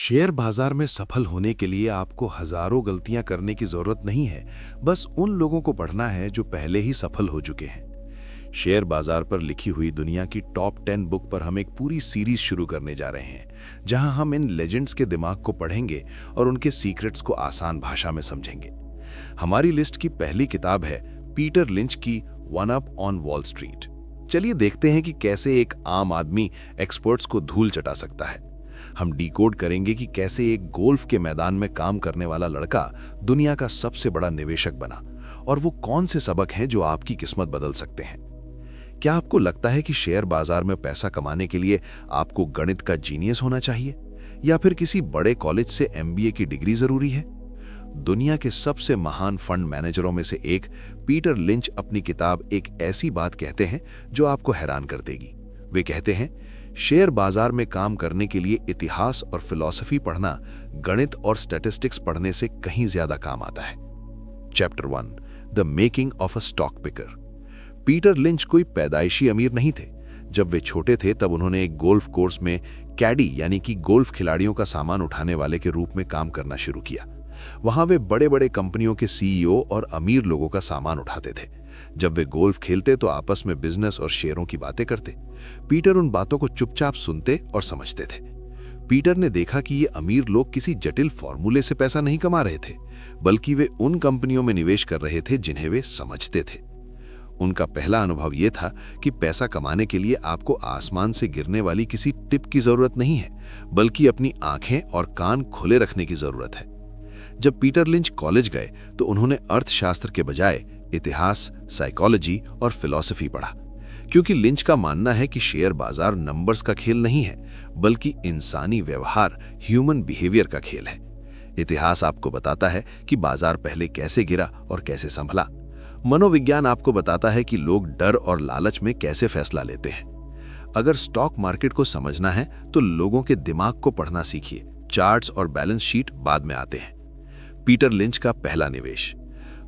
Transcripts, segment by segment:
Share बाजार में सफल होने के लिए आपको हजारों गलतियां करने की जरूरत नहीं है। बस उन लोगों को पढ़ना है जो पहले ही सफल हो चुके हैं। शेयर बाजार पर लिखी हुई दुनिया की टॉप 10 बुक पर हम एक पूरी सीरीज शुरू करने जा रहे हैं, जहां हम इन लेजेंड्स के दिमाग को पढ़ेंगे और उनके सीक्रेट्स को आसान भाषा में समझेंगे। हमारी लिस्ट की पहली किताब है पीटर लिंच की one up on wall street. चलिए देखते हैं कि कैसे एक आम आदमी एक्सपर्ट्स को धूल चटा सकता है। हम डिकोड करेंगे कि कैसे एक गोल्फ के मैदान में काम करने वाला लड़का दुनिया का सबसे बड़ा निवेशक बना, और वो कौन से सबक हैं जो आपकी किस्मत बदल सकते हैं। क्या आपको लगता है कि शेयर बाजार में पैसा कमाने के लिए आपको गणित का जीनियस होना चाहिए, या फिर किसी बड़े कॉलेज से MBA की डिग्री जरूरी है? दुनिया के सबसे महान फंड मैनेजरों में से एक पीटर लिंच अपनी किताब एक ऐसी बात कहते हैं जो आपको हैरान कर देगी। वे कहते हैं, शेयर बाजार में काम करने के लिए इतिहास और फिलॉसफी पढ़ना गणित और स्टैटिस्टिक्स पढ़ने से कहीं ज्यादा काम आता है। Chapter 1, the making of a stock picker. Peter lynch कोई पैदाइशी अमीर नहीं थे। जब वे छोटे थे तब उन्होंने एक गोल्फ कोर्स में कैडी यानी कि गोल्फ खिलाड़ियों का सामान उठाने वाले के रूप में काम करना शुरू किया। वहां वे बड़े बड़े कंपनियों के CEO और अमीर लोगों का सामान उठाते थे। जब वे गोल्फ खेलते तो आपस में बिजनेस और शेयरों की बातें करते। पीटर उन बातों को चुपचाप सुनते और समझते थे। पीटर ने देखा कि ये अमीर लोग किसी जटिल फॉर्मूले से पैसा नहीं कमा रहे थे, बल्कि वे उन कंपनियों में निवेश कर रहे थे जिन्हें वे समझते थे। उनका पहला अनुभव यह था कि पैसा कमाने के लिए आपको आसमान से गिरने वाली किसी टिप की जरूरत नहीं है, बल्कि अपनी आंखें और कान खुले रखने की जरूरत है। जब पीटर लिंच कॉलेज गए तो उन्होंने अर्थशास्त्र के बजाय इतिहास, साइकोलॉजी और फिलॉसफी पढ़ा, क्योंकि लिंच का मानना है कि शेयर बाजार नंबर्स का खेल नहीं है, बल्कि इंसानी व्यवहार, ह्यूमन बिहेवियर का खेल है। इतिहास आपको बताता है कि बाजार पहले कैसे गिरा और कैसे संभला। मनोविज्ञान आपको बताता है कि लोग डर और लालच में कैसे फैसला लेते हैं। अगर स्टॉक मार्केट को समझना है तो लोगों के दिमाग को पढ़ना सीखिए। चार्ट्स और बैलेंस शीट बाद में आते हैं। पीटर लिंच का पहला निवेश।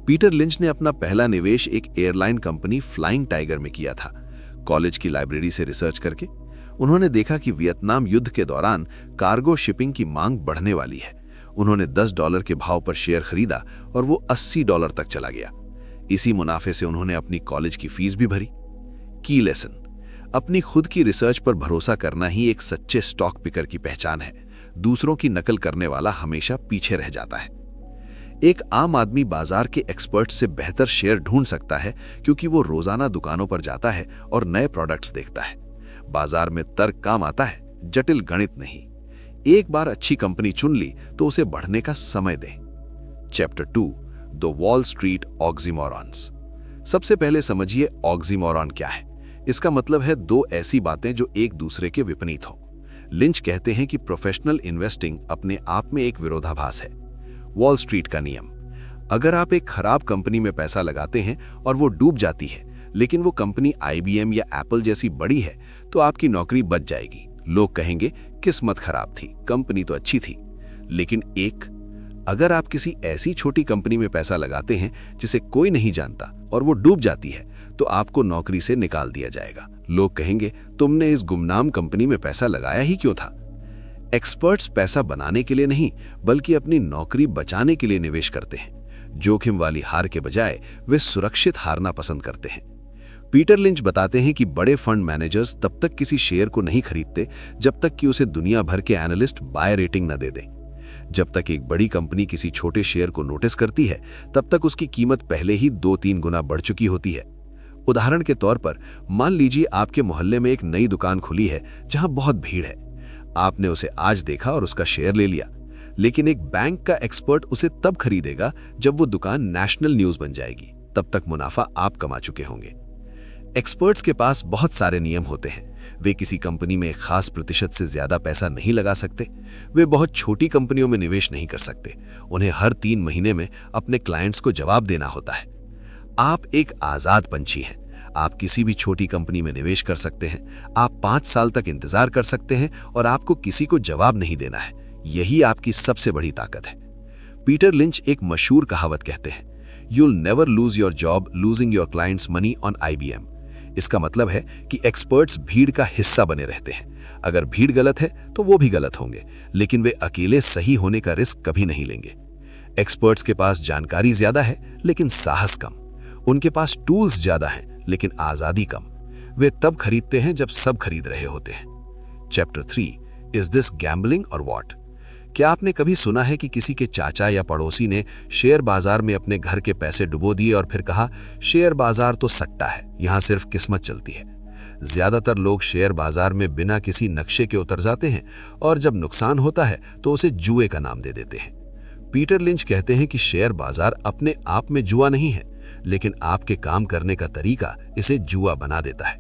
पीटर लिंच ने अपना पहला निवेश एक एयरलाइन कंपनी फ्लाइंग टाइगर में किया था। कॉलेज की लाइब्रेरी से रिसर्च करके उन्होंने देखा कि वियतनाम युद्ध के दौरान कार्गो शिपिंग की मांग बढ़ने वाली है। उन्होंने $10 के भाव पर शेयर खरीदा और वो $80 तक चला गया। इसी मुनाफे से उन्होंने अपनी कॉलेज की फीस भी भरी। की लेसन, अपनी खुद की रिसर्च पर भरोसा करना ही एक सच्चे स्टॉक पिकर की पहचान है। दूसरों की नकल करने वाला हमेशा पीछे रह जाता है। एक आम आदमी बाजार के एक्सपर्ट से बेहतर शेयर ढूंढ सकता है, क्योंकि वो रोजाना दुकानों पर जाता है और नए प्रोडक्ट्स देखता है। बाजार में तर्क काम आता है, जटिल गणित नहीं। एक बार अच्छी कंपनी चुन ली तो उसे बढ़ने का समय दें। Chapter 2, the Wall Street oxymorons. सबसे पहले समझिए ऑक्सीमोरॉन क्या है। इसका मतलब है दो ऐसी बातें जो एक दूसरे के विपरीत हों। लिंच कहते हैं कि प्रोफेशनल इन्वेस्टिंग अपने आप में एक विरोधाभास है। वॉल स्ट्रीट का नियम, अगर आप एक खराब कंपनी में पैसा लगाते हैं और वो डूब जाती है, लेकिन वो कंपनी IBM या एप्पल जैसी बड़ी है, तो आपकी नौकरी बच जाएगी। लोग कहेंगे किस्मत खराब थी, कंपनी तो अच्छी थी। लेकिन अगर आप किसी ऐसी छोटी कंपनी में पैसा लगाते हैं जिसे कोई नहीं जानता और वो डूब जाती है, तो आपको नौकरी से निकाल दिया जाएगा। लोग कहेंगे तुमने इस गुमनाम कंपनी में पैसा लगाया ही क्यों था। एक्सपर्ट्स पैसा बनाने के लिए नहीं, बल्कि अपनी नौकरी बचाने के लिए निवेश करते हैं। जोखिम वाली हार के बजाय वे सुरक्षित हारना पसंद करते हैं। पीटर लिंच बताते हैं कि बड़े फंड मैनेजर्स तब तक किसी शेयर को नहीं खरीदते जब तक कि उसे दुनिया भर के एनालिस्ट बाय रेटिंग न दे दें। जब तक एक बड़ी कंपनी किसी छोटे शेयर को नोटिस करती है, तब तक उसकी कीमत पहले ही 2-3 गुना बढ़ चुकी होती है। उदाहरण के तौर पर मान लीजिए आपके मोहल्ले में एक नई दुकान खुली है जहां बहुत भीड़ है। आपने उसे आज देखा और उसका शेयर ले लिया, लेकिन एक बैंक का एक्सपर्ट उसे तब खरीदेगा जब वो दुकान नेशनल न्यूज बन जाएगी। तब तक मुनाफा आप कमा चुके होंगे। एक्सपर्ट्स के पास बहुत सारे नियम होते हैं। वे किसी कंपनी में एक खास प्रतिशत से ज्यादा पैसा नहीं लगा सकते। वे बहुत छोटी कंपनियों में निवेश नहीं कर सकते। उन्हें हर 3 महीने में अपने क्लाइंट्स को जवाब देना होता है। आप एक आजाद पंछी हैं। आप किसी भी छोटी कंपनी में निवेश कर सकते हैं। आप 5 साल तक इंतजार कर सकते हैं और आपको किसी को जवाब नहीं देना है। यही आपकी सबसे बड़ी ताकत है। पीटर लिंच एक मशहूर कहावत कहते हैं, You'll never lose your job losing your clients' money on IBM। इसका मतलब है कि एक्सपर्ट्स भीड़ का हिस्सा बने रहते हैं। अगर भीड़ गलत है तो वो भी गलत होंगे, लेकिन वे अकेले सही होने का रिस्क कभी नहीं लेंगे। एक्सपर्ट्स के पास जानकारी ज्यादा है लेकिन साहस कम। उनके पास टूल्स ज्यादा हैं लेकिन आजादी कम। वे तब खरीदते हैं जब सब खरीद रहे होते हैं। चैप्टर 3, इज दिस गैम्बलिंग और व्हाट? क्या आपने कभी सुना है कि किसी के चाचा या पड़ोसी ने शेयर बाजार में अपने घर के पैसे डुबो दिए और फिर कहा, शेयर बाजार तो सट्टा है, यहां सिर्फ किस्मत चलती है। ज्यादातर लोग शेयर बाजार में बिना किसी नक्शे के उतर जाते हैं और जब नुकसान होता है तो उसे जुए का नाम दे देते हैं। पीटर लिंच कहते हैं कि शेयर बाजार अपने आप में जुआ नहीं है, लेकिन आपके काम करने का तरीका इसे जुआ बना देता है।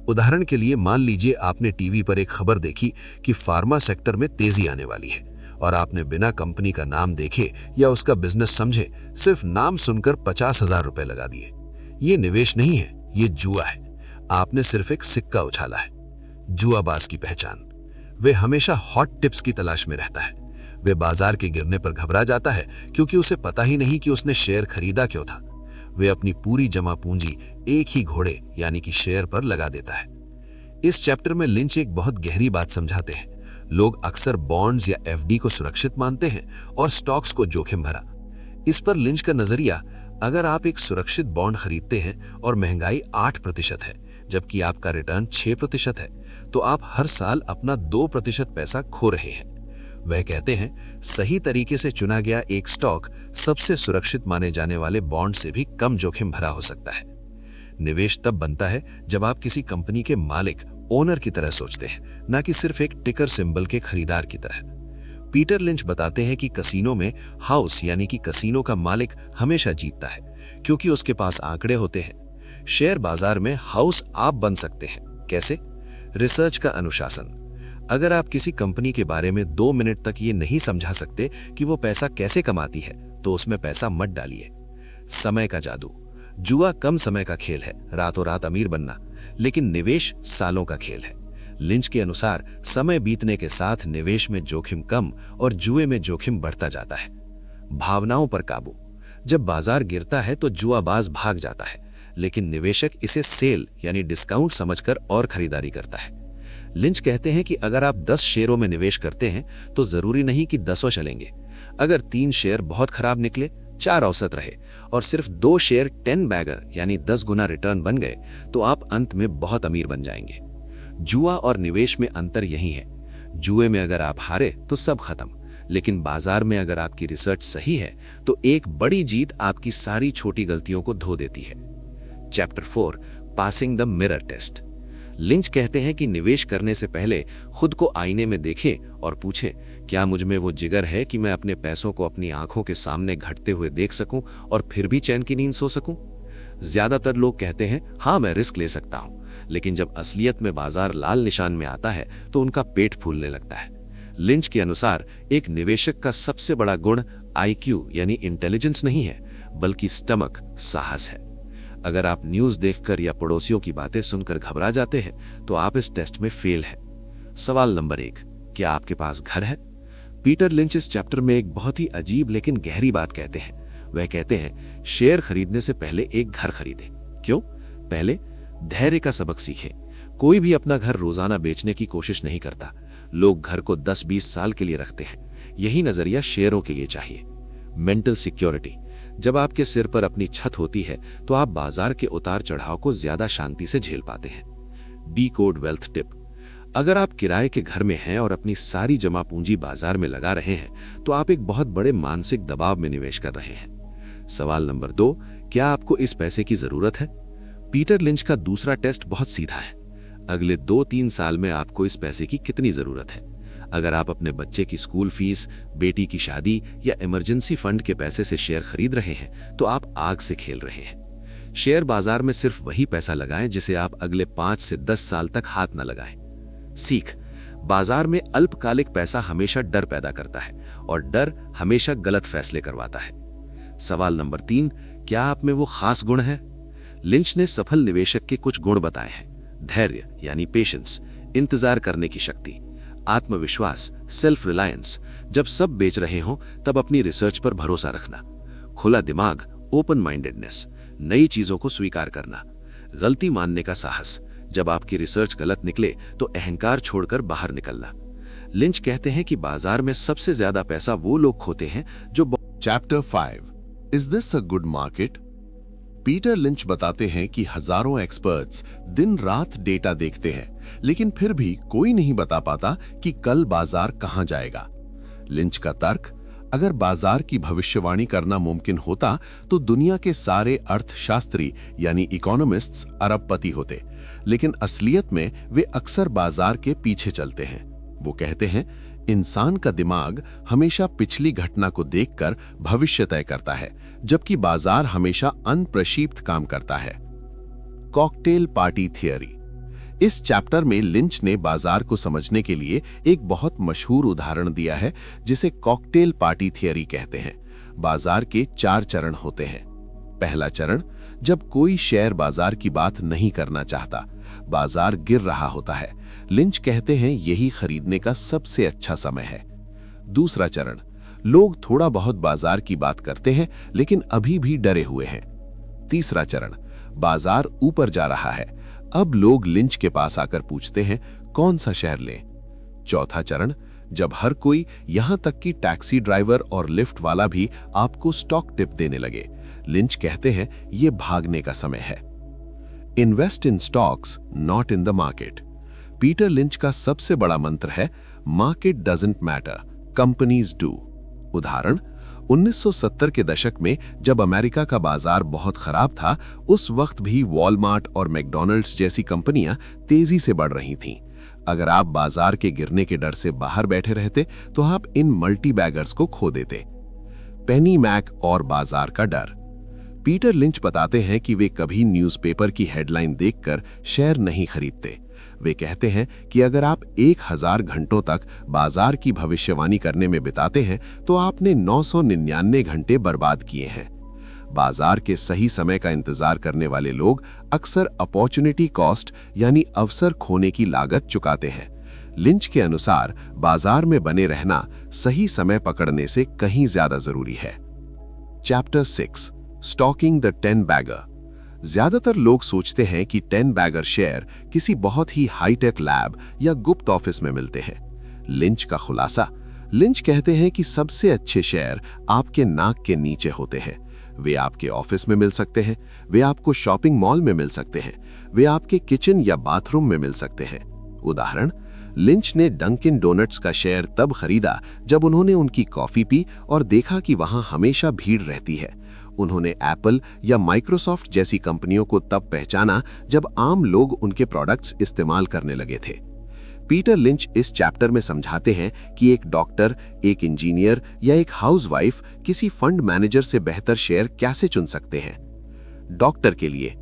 उदाहरण के लिए मान लीजिए आपने टीवी पर एक खबर देखी कि फार्मा सेक्टर में तेजी आने वाली है और आपने बिना कंपनी का नाम देखे या उसका बिजनेस समझे सिर्फ नाम सुनकर 50,000 रुपए लगा दिए। ये निवेश नहीं है, ये जुआ है। आपने सिर्फ एक सिक्का उछाला है। जुआबाज की पहचान, वे हमेशा हॉट टिप्स की तलाश में रहता है। वे बाजार के गिरने पर घबरा जाता है क्योंकि उसे पता ही नहीं कि उसने शेयर खरीदा क्यों था। वे अपनी पूरी जमा पूंजी एक ही घोड़े यानी कि शेयर पर लगा देता है। इस चैप्टर में लिंच एक बहुत गहरी बात समझाते हैं। लोग अक्सर बॉन्ड्स या एफडी को सुरक्षित मानते हैं और स्टॉक्स को जोखिम भरा। इस पर लिंच का नजरिया, अगर आप एक सुरक्षित बॉन्ड खरीदते हैं और महंगाई 8% है जबकि आपका रिटर्न 6% है, तो आप हर साल अपना 2% पैसा खो रहे हैं। वह कहते हैं, सही तरीके से चुना गया एक स्टॉक सबसे सुरक्षित माने जाने वाले बॉन्ड से भी कम जोखिम भरा हो सकता है। निवेश तब बनता है जब आप किसी कंपनी के मालिक, ओनर की तरह सोचते हैं, न कि सिर्फ एक टिकर सिंबल के खरीदार की तरह। पीटर लिंच बताते हैं कि कसीनो में हाउस यानी कि कसीनो का मालिक हमेशा जीतता है क्योंकि उसके पास आंकड़े होते हैं। शेयर बाजार में हाउस आप बन सकते हैं। कैसे? रिसर्च का अनुशासन। अगर आप किसी कंपनी के बारे में 2 मिनट तक ये नहीं समझा सकते कि वो पैसा कैसे कमाती है, तो उसमें पैसा मत डालिए। समय का जादू। जुआ कम समय का खेल है, रातों रात अमीर बनना, लेकिन निवेश सालों का खेल है। लिंच के अनुसार समय बीतने के साथ निवेश में जोखिम कम और जुए में जोखिम बढ़ता जाता है। भावनाओं पर काबू। जब बाजार गिरता है तो जुआबाज भाग जाता है, लेकिन निवेशक इसे सेल यानी डिस्काउंट समझकर और खरीदारी करता है। लिंच कहते हैं कि अगर आप 10 शेयरों में निवेश करते हैं तो जरूरी नहीं कि 10 चलेंगे। अगर 3 शेयर बहुत खराब निकले, 4 औसत रहे और सिर्फ 2 शेयर 10 बैगर यानी 10 गुना रिटर्न बन गए, तो आप अंत में बहुत अमीर बन जाएंगे। जुआ और निवेश में अंतर यही है। जुए में अगर आप हारे तो सब खत्म, लेकिन बाजार में अगर आपकी रिसर्च सही है तो एक बड़ी जीत आपकी सारी छोटी गलतियों को धो देती है। Chapter 4, passing the mirror test. Lynch कहते हैं कि निवेश करने से पहले खुद को आईने में देखें और पूछें, क्या मुझ में वो जिगर है कि मैं अपने पैसों को अपनी आंखों के सामने घटते हुए देख सकूं और फिर भी चैन की नींद सो सकूं? ज्यादातर लोग कहते हैं, हाँ मैं रिस्क ले सकता हूं, लेकिन जब असलियत में बाजार लाल निशान में आता है तो उनका पेट फूलने लगता है। लिंच के अनुसार एक निवेशक का सबसे बड़ा गुण IQ यानी इंटेलिजेंस नहीं है, बल्कि स्टमक, साहस है। अगर आप न्यूज देखकर या पड़ोसियों की बातें सुनकर घबरा जाते हैं तो आप इस टेस्ट में फेल हैं। सवाल नंबर 1, क्या आपके पास घर है? पीटर लिंच इस चैप्टर में एक बहुत ही अजीब लेकिन गहरी बात कहते हैं। वह कहते हैं, शेयर खरीदने से पहले एक घर खरीदें। क्यों? पहले धैर्य का सबक सीखें। कोई भी अपना घर रोजाना बेचने की कोशिश नहीं करता। लोग घर को 10-20 साल के लिए रखते हैं। यही नजरिया शेयरों के लिए चाहिए। Mental security. जब आपके सिर पर अपनी छत होती है तो आप बाजार के उतार चढ़ाव को ज्यादा शांति से झेल पाते हैं। Decode wealth tip. अगर आप किराए के घर में हैं और अपनी सारी जमा पूंजी बाजार में लगा रहे हैं तो आप एक बहुत बड़े मानसिक दबाव में निवेश कर रहे हैं। सवाल नंबर 2, क्या आपको इस पैसे की जरूरत है? पीटर लिंच का दूसरा टेस्ट बहुत सीधा है। अगले 2-3 साल में आपको इस पैसे की कितनी जरूरत है? अगर आप अपने बच्चे की स्कूल फीस, बेटी की शादी या इमरजेंसी फंड के पैसे से शेयर खरीद रहे हैं तो आप आग से खेल रहे हैं। शेयर बाजार में सिर्फ वही पैसा लगाएं जिसे आप अगले 5 से 10 साल तक हाथ न लगाएं। सीख। बाजार में अल्पकालिक पैसा हमेशा डर पैदा करता है और डर हमेशा गलत फैसले करवाता है। सवाल नंबर 3, क्या आप में वो खास गुण है? लिंच ने सफल निवेशक के कुछ गुण बताए हैं। धैर्य यानी पेशेंस, इंतजार करने की शक्ति, आत्मविश्वास, सेल्फ रिलायंस, जब सब बेच रहे हों तब अपनी रिसर्च पर भरोसा रखना, खुला दिमाग, ओपन माइंडेडनेस, नई चीजों को स्वीकार करना, गलती मानने का साहस, जब आपकी रिसर्च गलत निकले तो अहंकार छोड़कर बाहर निकलना। लिंच कहते हैं कि बाजार में सबसे ज्यादा पैसा वो लोग खोते हैं जो chapter 5 is this a good market? Peter lynch बताते हैं कि हजारों एक्सपर्ट्स दिन रात डेटा देखते हैं, लेकिन फिर भी कोई नहीं बता पाता कि कल बाजार कहां जाएगा। लिंच का तर्क, अगर बाजार की भविष्यवाणी करना मुमकिन होता तो दुनिया के सारे अर्थशास्त्री यानी इकोनॉमिस्ट्स अरबपति होते, लेकिन असलियत में वे अक्सर बाजार के पीछे चलते हैं। वो कहते हैं, इंसान का दिमाग हमेशा पिछली घटना को देखकर भविष्य तय करता है, जबकि बाजार हमेशा अनप्रक्षिप्त काम करता है। Cocktail party theory. इस चैप्टर में लिंच ने बाजार को समझने के लिए एक बहुत मशहूर उदाहरण दिया है, जिसे कॉकटेल पार्टी थियरी कहते हैं। बाजार के 4 चरण होते हैं। पहला चरण, जब कोई शेयर बाजार की बात नहीं करना चाहता, बाजार गिर रहा होता है। लिंच कहते हैं यही खरीदने का सबसे अच्छा समय है। दूसरा चरण, लोग थोड़ा बहुत बाजार की बात करते हैं लेकिन अभी भी डरे हुए हैं। तीसरा चरण, बाजार ऊपर जा रहा है, अब लोग लिंच के पास आकर पूछते हैं कौन सा शेयर लें। चौथा चरण, जब हर कोई, यहां तक कि टैक्सी ड्राइवर और लिफ्ट वाला भी आपको स्टॉक टिप देने लगे। लिंच कहते हैं यह भागने का समय है। Invest in stocks, not in the market. Peter lynch का सबसे बड़ा मंत्र है, market doesn't matter, companies do. उदाहरण, 1970 के दशक में जब अमेरिका का बाजार बहुत खराब था, उस वक्त भी वॉलमार्ट और मैकडॉनल्ड्स जैसी कंपनियां तेजी से बढ़ रही थीं। अगर आप बाजार के गिरने के डर से बाहर बैठे रहते तो आप इन मल्टी बैगर्स को खो देते। पेनी मैक और बाजार का डर। पीटर लिंच बताते हैं कि वे कभी न्यूज़पेपर की हेडलाइन देखकर शेयर नहीं खरीदते। वे कहते हैं कि अगर आप 1000 घंटों तक बाजार की भविष्यवाणी करने में बिताते हैं तो आपने 999 घंटे बर्बाद किए हैं। बाजार के सही समय का इंतजार करने वाले लोग अक्सर अपॉर्चुनिटी कॉस्ट यानी अवसर खोने की लागत चुकाते हैं। लिंच के अनुसार बाजार में बने रहना सही समय पकड़ने से कहीं ज्यादा जरूरी है। Chapter 6, stalking the 10 bagger. ज्यादातर लोग सोचते हैं कि 10 बैगर शेयर किसी बहुत ही हाईटेक लैब या गुप्त ऑफिस में मिलते हैं। लिंच का खुलासा। लिंच कहते हैं कि सबसे अच्छे शेयर आपके नाक के नीचे होते हैं। वे आपके ऑफिस में मिल सकते हैं, वे आपको शॉपिंग मॉल में मिल सकते हैं, वे आपके किचन या बाथरूम में मिल सकते हैं। उदाहरण, लिंच ने डंकिन डोनट्स का शेयर तब खरीदा जब उन्होंने उनकी कॉफी पी और देखा कि वहां हमेशा भीड़ रहती है। उन्होंने एप्पल या माइक्रोसॉफ्ट जैसी कंपनियों को तब पहचाना जब आम लोग उनके प्रोडक्ट्स इस्तेमाल करने लगे थे। पीटर लिंच इस चैप्टर में समझाते हैं कि एक डॉक्टर, एक इंजीनियर या एक हाउसवाइफ किसी फंड मैनेजर से बेहतर शेयर कैसे चुन सकते हैं। डॉक्टर के लिए,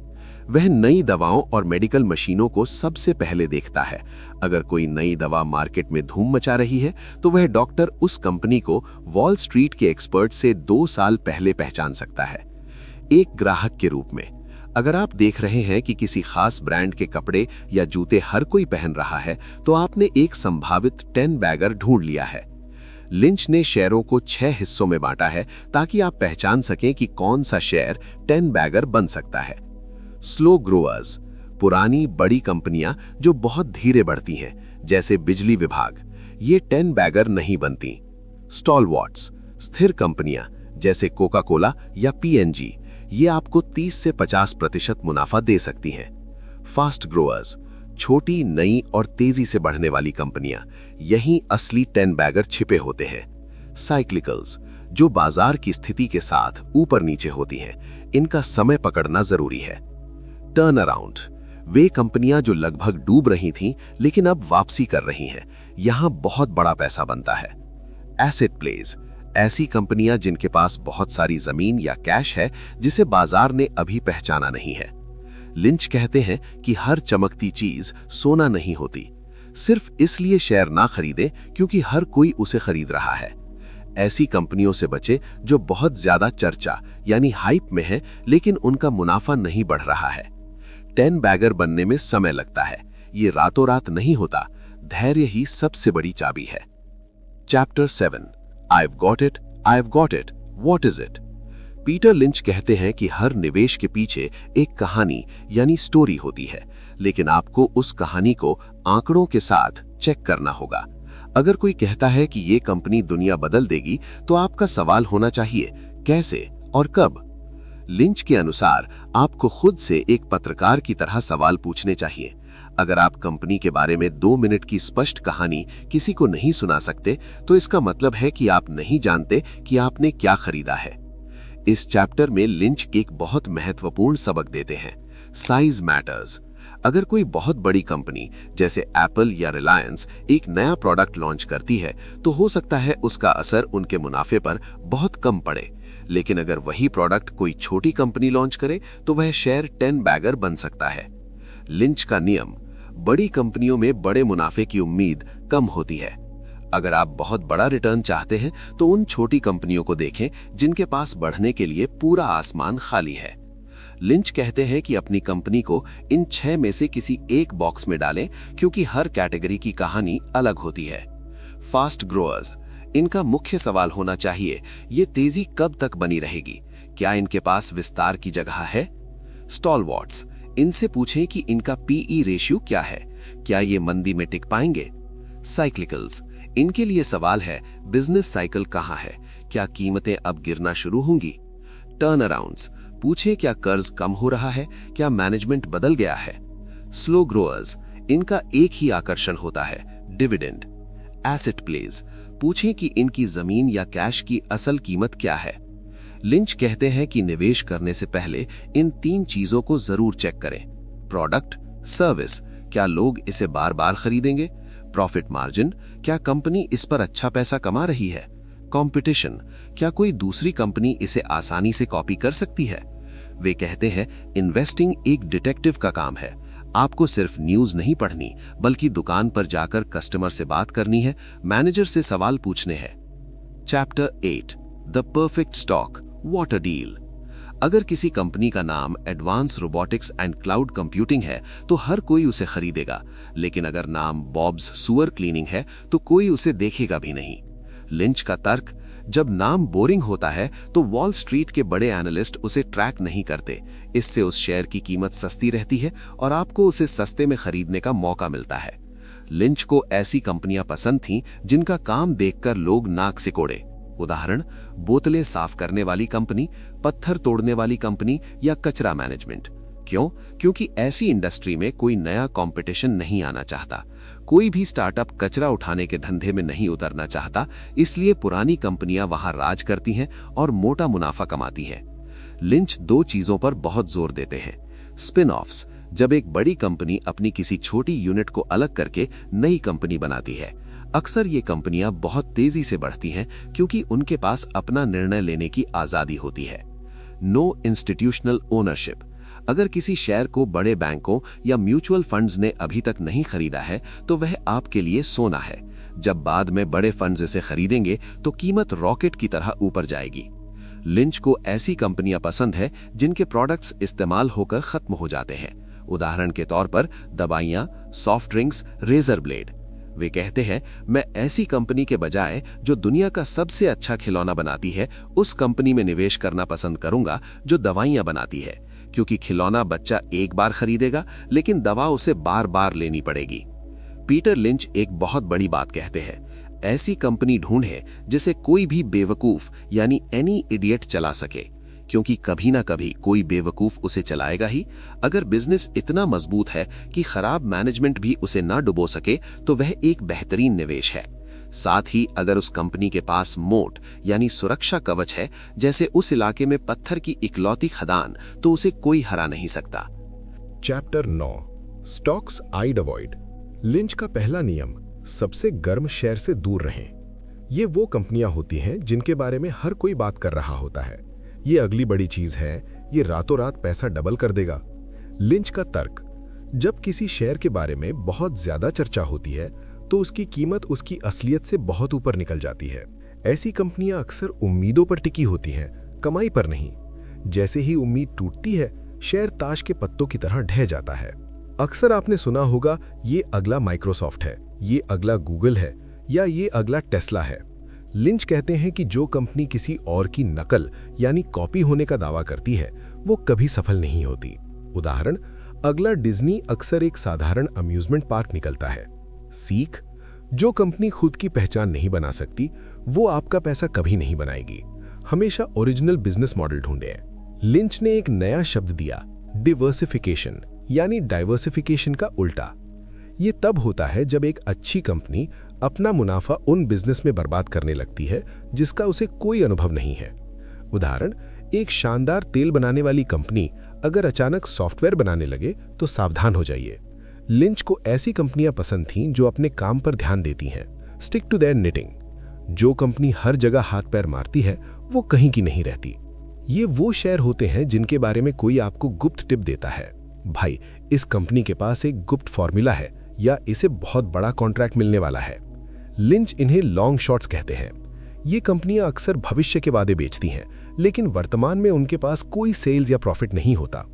वह नई दवाओं और मेडिकल मशीनों को सबसे पहले देखता है। अगर कोई नई दवा मार्केट में धूम मचा रही है तो वह डॉक्टर उस कंपनी को वॉल स्ट्रीट के एक्सपर्ट से 2 साल पहले पहचान सकता है। एक ग्राहक के रूप में, अगर आप देख रहे हैं कि किसी खास ब्रांड के कपड़े या जूते हर कोई पहन रहा है तो आपने एक संभावित 10 बैगर ढूंढ लिया है। लिंच ने शेयरों को 6 हिस्सों में बांटा है ताकि आप पहचान सकें कि कौन सा शेयर 10 बैगर बन सकता है। स्लो ग्रोअर्स, पुरानी बड़ी कंपनियां जो बहुत धीरे बढ़ती हैं, जैसे बिजली विभाग, ये 10 बैगर नहीं बनती। स्टॉलवॉर्ट्स, स्थिर कंपनियां जैसे कोका कोला या पीएनजी, ये आपको 30 से 50% मुनाफा दे सकती हैं। फास्ट ग्रोअर्स, छोटी, नई और तेजी से बढ़ने वाली कंपनियां, यहीं असली 10 बैगर छिपे होते हैं। साइक्लिकल्स, जो बाजार की स्थिति के साथ ऊपर नीचे होती हैं, इनका समय पकड़ना जरूरी है। टर्न अराउंड, वे कंपनियां जो लगभग डूब रही थीं लेकिन अब वापसी कर रही हैं, यहां बहुत बड़ा पैसा बनता है। एसेट प्लेज, ऐसी कंपनियां जिनके पास बहुत सारी जमीन या कैश है जिसे बाजार ने अभी पहचाना नहीं है। लिंच कहते हैं कि हर चमकती चीज सोना नहीं होती। सिर्फ इसलिए शेयर ना खरीदें क्योंकि हर कोई उसे खरीद रहा है। ऐसी कंपनियों से बचे जो बहुत ज्यादा चर्चा यानी हाइप में है लेकिन उनका मुनाफा नहीं बढ़ रहा है। 10 बैगर बनने में समय लगता है, ये रातों रात नहीं होता। धैर्य ही सबसे बड़ी चाबी है। Chapter 7, I've got it, what is it? Peter lynch कहते हैं कि हर निवेश के पीछे एक कहानी यानी स्टोरी होती है, लेकिन आपको उस कहानी को आंकड़ों के साथ चेक करना होगा। अगर कोई कहता है कि ये कंपनी दुनिया बदल देगी, तो आपका सवाल होना चाहिए कैसे और कब। लिंच के अनुसार आपको खुद से एक पत्रकार की तरह सवाल पूछने चाहिए। अगर आप कंपनी के बारे में 2 मिनट की स्पष्ट कहानी किसी को नहीं सुना सकते, तो इसका मतलब है कि आप नहीं जानते कि आपने क्या खरीदा है। इस चैप्टर में लिंच एक बहुत महत्वपूर्ण सबक देते हैं, साइज मैटर्स। अगर कोई बहुत बड़ी कंपनी जैसे एप्पल या रिलायंस एक नया प्रोडक्ट लॉन्च करती है, तो हो सकता है उसका असर उनके मुनाफे पर बहुत कम पड़े। लेकिन अगर वही प्रोडक्ट कोई छोटी कंपनी लॉन्च करे, तो वह शेयर 10 बैगर बन सकता है। लिंच का नियम, बड़ी कंपनियों में बड़े मुनाफे की उम्मीद कम होती है। अगर आप बहुत बड़ा रिटर्न चाहते हैं, तो उन छोटी कंपनियों को देखें जिनके पास बढ़ने के लिए पूरा आसमान खाली है। लिंच कहते हैं कि अपनी कंपनी को इन 6 में से किसी एक बॉक्स में डालें, क्योंकि हर कैटेगरी की कहानी अलग होती है। फास्ट ग्रोअर्स, इनका मुख्य सवाल होना चाहिए, ये तेजी कब तक बनी रहेगी? क्या इनके पास विस्तार की जगह है? स्टॉलवॉर्ट्स, इनसे पूछें कि इनका पीई रेशियो क्या है, क्या ये मंदी में टिक पाएंगे? साइक्लिकल्स, इनके लिए सवाल है, बिजनेस साइकिल कहां है, क्या कीमतें अब गिरना शुरू होंगी? टर्न अराउंड्स, पूछें क्या कर्ज कम हो रहा है, क्या मैनेजमेंट बदल गया है? स्लो ग्रोअर्स, इनका एक ही आकर्षण होता है, डिविडेंड। एसेट प्लेज, पूछें कि इनकी जमीन या कैश की असल कीमत क्या है। लिंच कहते हैं कि निवेश करने से पहले इन 3 चीजों को जरूर चेक करें। प्रोडक्ट, सर्विस, क्या लोग इसे बार बार खरीदेंगे? प्रॉफिट मार्जिन, क्या कंपनी इस पर अच्छा पैसा कमा रही है? कंपटीशन, क्या कोई दूसरी कंपनी इसे आसानी से कॉपी कर सकती है? वे कहते हैं, इन्वेस्टिंग एक डिटेक्टिव का काम है। आपको सिर्फ न्यूज नहीं पढ़नी, बल्कि दुकान पर जाकर कस्टमर से बात करनी है, मैनेजर से सवाल पूछने हैं। Chapter 8, the perfect stock, what a deal. अगर किसी कंपनी का नाम advance robotics and cloud computing है, तो हर कोई उसे खरीदेगा। लेकिन अगर नाम बॉब्स सुअर क्लीनिंग है, तो कोई उसे देखेगा भी नहीं। लिंच का तर्क, जब नाम बोरिंग होता है, तो वॉल स्ट्रीट के बड़े एनालिस्ट उसे ट्रैक नहीं करते। इससे उस शेयर की कीमत सस्ती रहती है और आपको उसे सस्ते में खरीदने का मौका मिलता है। लिंच को ऐसी कंपनियां पसंद थीं जिनका काम देखकर लोग नाक सिकोड़े। उदाहरण, बोतलें साफ करने वाली कंपनी, पत्थर तोड़ने वाली कंपनी या कचरा मैनेजमेंट। क्यों? क्योंकि ऐसी इंडस्ट्री में कोई नया कंपटीशन नहीं आना चाहता। कोई भी स्टार्टअप कचरा उठाने के धंधे में नहीं उतरना चाहता, इसलिए पुरानी कंपनियां वहां राज करती हैं और मोटा मुनाफा कमाती हैं। लिंच 2 चीजों पर बहुत जोर देते हैं। स्पिन ऑफ्स, जब एक बड़ी कंपनी अपनी किसी छोटी यूनिट को अलग करके नई कंपनी बनाती है। अक्सर ये कंपनियां बहुत तेजी से बढ़ती हैं, क्योंकि उनके पास अपना निर्णय लेने की आजादी होती है। नो इंस्टीट्यूशनल ओनरशिप, अगर किसी शेयर को बड़े बैंकों या म्यूचुअल फंड्स ने अभी तक नहीं खरीदा है, तो वह आपके लिए सोना है। जब बाद में बड़े फंड्स इसे खरीदेंगे, तो कीमत रॉकेट की तरह ऊपर जाएगी। लिंच को ऐसी कंपनियां पसंद है जिनके प्रोडक्ट्स इस्तेमाल होकर खत्म हो जाते हैं। उदाहरण के तौर पर दवाइयां, सॉफ्ट ड्रिंक्स, रेजर ब्लेड। वे कहते हैं, मैं ऐसी कंपनी के बजाय जो दुनिया का सबसे अच्छा खिलौना बनाती है, उस कंपनी में निवेश करना पसंद करूंगा जो दवाइयां बनाती है, क्योंकि खिलौना बच्चा एक बार खरीदेगा, लेकिन दवा उसे बार बार लेनी पड़ेगी। पीटर लिंच एक बहुत बड़ी बात कहते हैं, ऐसी कंपनी ढूंढे जिसे कोई भी बेवकूफ यानी एनी इडियट चला सके, क्योंकि कभी ना कभी कोई बेवकूफ उसे चलाएगा ही। अगर बिजनेस इतना मजबूत है कि खराब मैनेजमेंट भी उसे ना डुबो सके, तो वह एक बेहतरीन निवेश है। साथ ही अगर उस कंपनी के पास मोट यानी सुरक्षा कवच है, जैसे उस इलाके में पत्थर की इकलौती खदान, तो उसे कोई हरा नहीं सकता। चैप्टर 9, स्टॉक्स आइड अवॉइड। लिंच का पहला नियम, सबसे गर्म शेयर से दूर रहें। ये वो कंपनियां होती हैं जिनके बारे में हर कोई बात कर रहा होता है। ये अगली बड़ी चीज है, ये रातों रात पैसा डबल कर देगा। लिंच का तर्क, जब किसी शेयर के बारे में बहुत ज्यादा चर्चा होती है, तो उसकी कीमत उसकी असलियत से बहुत ऊपर निकल जाती है। ऐसी कंपनियां अक्सर उम्मीदों पर टिकी होती हैं, कमाई पर नहीं। जैसे ही उम्मीद टूटती है, शेयर ताश के पत्तों की तरह ढह जाता है। अक्सर आपने सुना होगा, ये अगला माइक्रोसॉफ्ट है, ये अगला गूगल है, या ये अगला टेस्ला है। लिंच कहते हैं कि जो कंपनी किसी और की नकल यानी कॉपी होने का दावा करती है वो कभी सफल नहीं होती। उदाहरण, अगला डिज्नी अक्सर एक साधारण अम्यूजमेंट पार्क निकलता है। सीख, जो कंपनी खुद की पहचान नहीं बना सकती वो आपका पैसा कभी नहीं बनाएगी। हमेशा ओरिजिनल बिजनेस मॉडल ढूंढें। लिंच ने एक नया शब्द दिया, डिवर्सिफिकेशन, यानी डाइवर्सिफिकेशन का उल्टा। ये तब होता है जब एक अच्छी कंपनी अपना मुनाफा उन बिजनेस में बर्बाद करने लगती है जिसका उसे कोई अनुभव नहीं है। उदाहरण, एक शानदार तेल बनाने वाली कंपनी अगर अचानक सॉफ्टवेयर बनाने लगे तो सावधान हो जाइए। लिंच को ऐसी कंपनियां पसंद थीं जो अपने काम पर ध्यान देती हैं, स्टिक टू देयर निटिंग। जो कंपनी हर जगह हाथ पैर मारती है वो कहीं की नहीं रहती। ये वो शेयर होते हैं जिनके बारे में कोई आपको गुप्त टिप देता है, भाई इस कंपनी के पास एक गुप्त फॉर्मूला है या इसे बहुत बड़ा कॉन्ट्रैक्ट मिलने वाला है। लिंच इन्हें लॉन्ग शॉट्स कहते हैं। ये कंपनियां अक्सर भविष्य के वादे बेचती हैं, लेकिन वर्तमान में उनके पास कोई सेल्स या प्रॉफिट नहीं होता।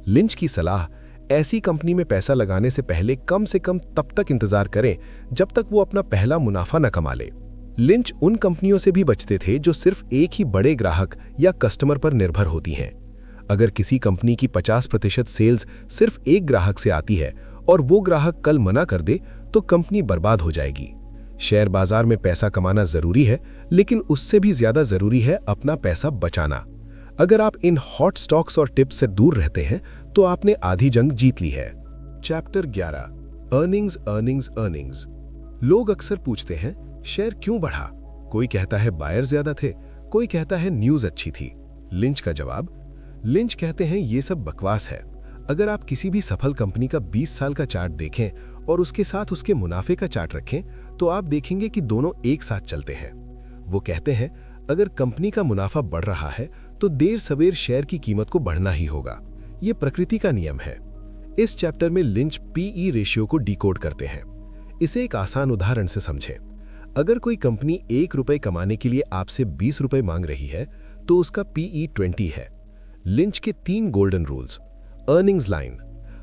लिंच की सलाह, ऐसी कंपनी में पैसा लगाने से पहले कम से कम तब तक इंतजार करें जब तक वो अपना पहला मुनाफा न कमा ले। लिंच उन कंपनियों से भी बचते थे जो सिर्फ एक ही बड़े ग्राहक या कस्टमर पर निर्भर होती हैं। अगर किसी कंपनी की 50% सेल्स सिर्फ एक ग्राहक से आती है और वो ग्राहक कल मना कर दे तो कंपनी बर्बाद हो जाएगी। शेयर बाजार में पैसा कमाना जरूरी है, लेकिन उससे भी ज्यादा जरूरी है अपना पैसा बचाना। अगर आप इन हॉट स्टॉक्स और टिप्स से दूर रहते हैं तो आपने आधी जंग जीत ली है। Chapter 11, earnings earnings earnings. लोग अक्सर पूछते हैं शेयर क्यों बढ़ा। कोई कहता है बायर ज्यादा थे, कोई कहता है न्यूज अच्छी थी। लिंच का जवाब, लिंच कहते हैं ये सब बकवास है। अगर आप किसी भी सफल कंपनी का 20 साल का चार्ट देखें और उसके साथ उसके मुनाफे का चार्ट रखें तो आप देखेंगे कि दोनों एक साथ चलते हैं। वो कहते हैं अगर कंपनी का मुनाफा बढ़ रहा है तो देर सवेर शेयर की कीमत को बढ़ना ही होगा। ये प्रकृति का नियम है। इस चैप्टर में लिंच पीई रेशियो को डिकोड करते हैं। इसे एक आसान उदाहरण से समझें। अगर कोई कंपनी 1 रुपए कमाने के लिए आपसे 20 रुपए मांग रही है तो उसका पीई 20 है। लिंच के 3 गोल्डन रूल्स। अर्निंग्स लाइन,